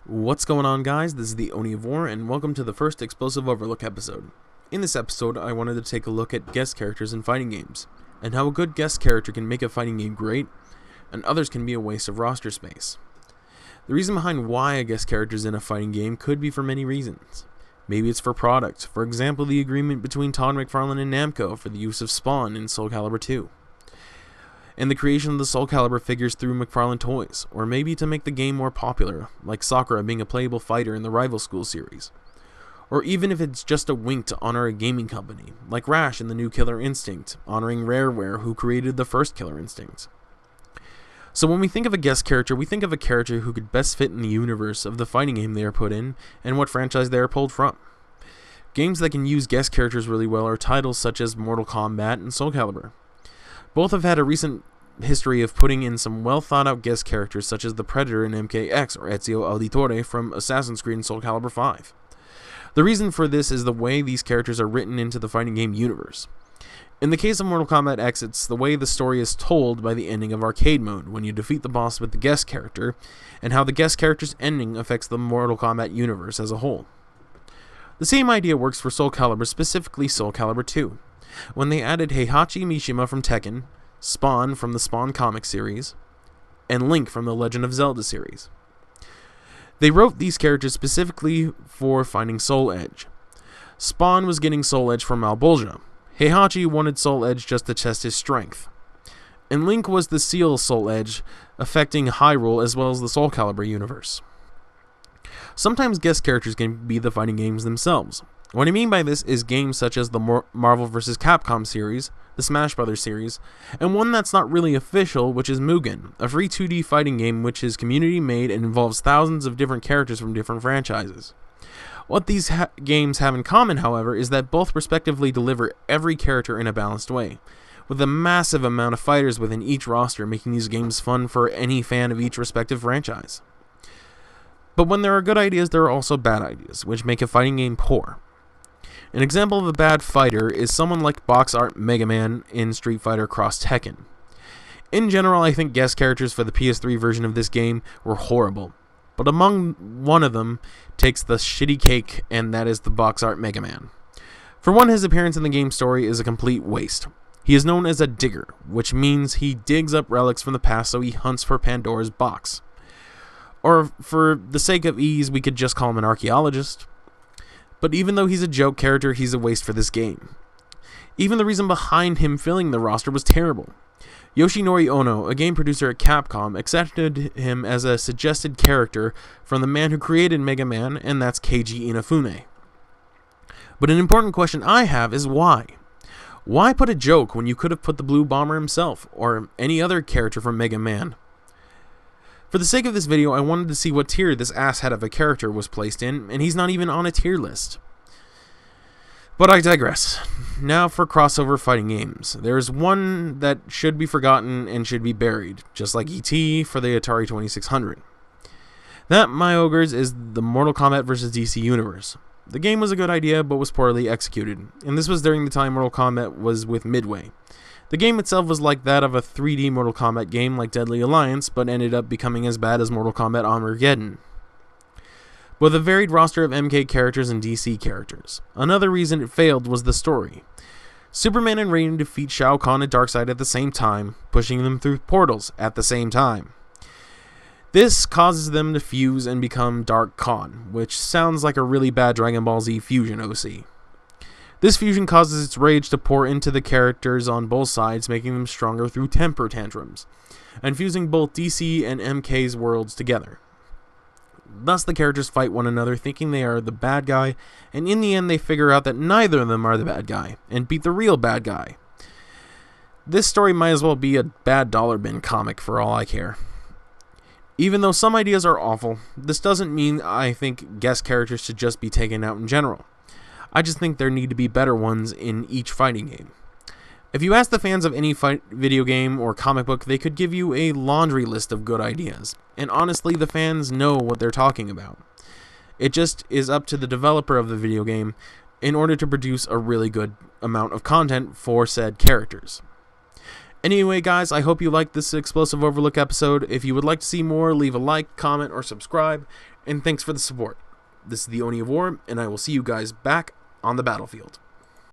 What's going on, guys? This is the Oni of War, and welcome to the first Explosive Overlook episode. In this episode, I wanted to take a look at guest characters in fighting games, and how a good guest character can make a fighting game great, and others can be a waste of roster space. The reason behind why a guest character is in a fighting game could be for many reasons. Maybe it's for product, for example the agreement between Todd McFarlane and Namco for the use of Spawn in Soul Calibur 2. And the creation of the Soul Calibur figures through McFarlane Toys, or maybe to make the game more popular, like Sakura being a playable fighter in the Rival School series. Or even if it's just a wink to honor a gaming company, like Rash in the new Killer Instinct, honoring Rareware who created the first Killer Instinct. So when we think of a guest character, we think of a character who could best fit in the universe of the fighting game they are put in, and what franchise they are pulled from. Games that can use guest characters really well are titles such as Mortal Kombat and Soul Calibur. Both have had a recent history of putting in some well-thought-out guest characters such as the Predator in MKX or Ezio Auditore from Assassin's Creed and Soul Calibur 5. The reason for this is the way these characters are written into the fighting game universe. In the case of Mortal Kombat X, it's the way the story is told by the ending of Arcade Mode, when you defeat the boss with the guest character, and how the guest character's ending affects the Mortal Kombat universe as a whole. The same idea works for Soul Calibur, specifically Soul Calibur 2. When they added Heihachi Mishima from Tekken, Spawn from the Spawn comic series, and Link from the Legend of Zelda series. They wrote these characters specifically for finding Soul Edge. Spawn was getting Soul Edge from Malebolgia. Heihachi wanted Soul Edge just to test his strength. And Link was the Seal Soul Edge, affecting Hyrule as well as the Soul Calibur universe. Sometimes guest characters can be the fighting games themselves. What I mean by this is games such as the Marvel vs. Capcom series, the Smash Brothers series, and one that's not really official, which is Mugen, a free 2D fighting game which is community-made and involves thousands of different characters from different franchises. What these games have in common, however, is that both respectively deliver every character in a balanced way, with a massive amount of fighters within each roster, making these games fun for any fan of each respective franchise. But when there are good ideas, there are also bad ideas, which make a fighting game poor. An example of a bad fighter is someone like Box Art Mega Man in Street Fighter Cross Tekken. In general, I think guest characters for the PS3 version of this game were horrible, but among one of them takes the shitty cake, and that is the Box Art Mega Man. For one, his appearance in the game story is a complete waste. He is known as a digger, which means he digs up relics from the past so he hunts for Pandora's box. Or, for the sake of ease, we could just call him an archaeologist. But even though he's a joke character, he's a waste for this game. Even the reason behind him filling the roster was terrible. Yoshinori Ono, a game producer at Capcom, accepted him as a suggested character from the man who created Mega Man, and that's Keiji Inafune. But an important question I have is why? Why put a joke when you could have put the Blue Bomber himself, or any other character from Mega Man? For the sake of this video, I wanted to see what tier this asshat of a character was placed in, and he's not even on a tier list. But I digress. Now for crossover fighting games. There's one that should be forgotten and should be buried, just like E.T. for the Atari 2600. That, my ogres, is the Mortal Kombat vs. DC universe. The game was a good idea, but was poorly executed, and this was during the time Mortal Kombat was with Midway. The game itself was like that of a 3D Mortal Kombat game like Deadly Alliance, but ended up becoming as bad as Mortal Kombat Armageddon. With a varied roster of MK characters and DC characters. Another reason it failed was the story. Superman and Raiden defeat Shao Kahn and Darkseid at the same time, pushing them through portals at the same time. This causes them to fuse and become Dark Khan, which sounds like a really bad Dragon Ball Z fusion OC. This fusion causes its rage to pour into the characters on both sides, making them stronger through temper tantrums, and fusing both DC and MK's worlds together. Thus the characters fight one another thinking they are the bad guy, and in the end they figure out that neither of them are the bad guy, and beat the real bad guy. This story might as well be a bad dollar bin comic for all I care. Even though some ideas are awful, this doesn't mean I think guest characters should just be taken out in general. I just think there need to be better ones in each fighting game. If you ask the fans of any video game or comic book, they could give you a laundry list of good ideas. And honestly, the fans know what they're talking about. It just is up to the developer of the video game in order to produce a really good amount of content for said characters. Anyway, guys, I hope you liked this Explosive Overlook episode. If you would like to see more, leave a like, comment, or subscribe. and thanks for the support. This is the Oni of War, and I will see you guys back on the battlefield.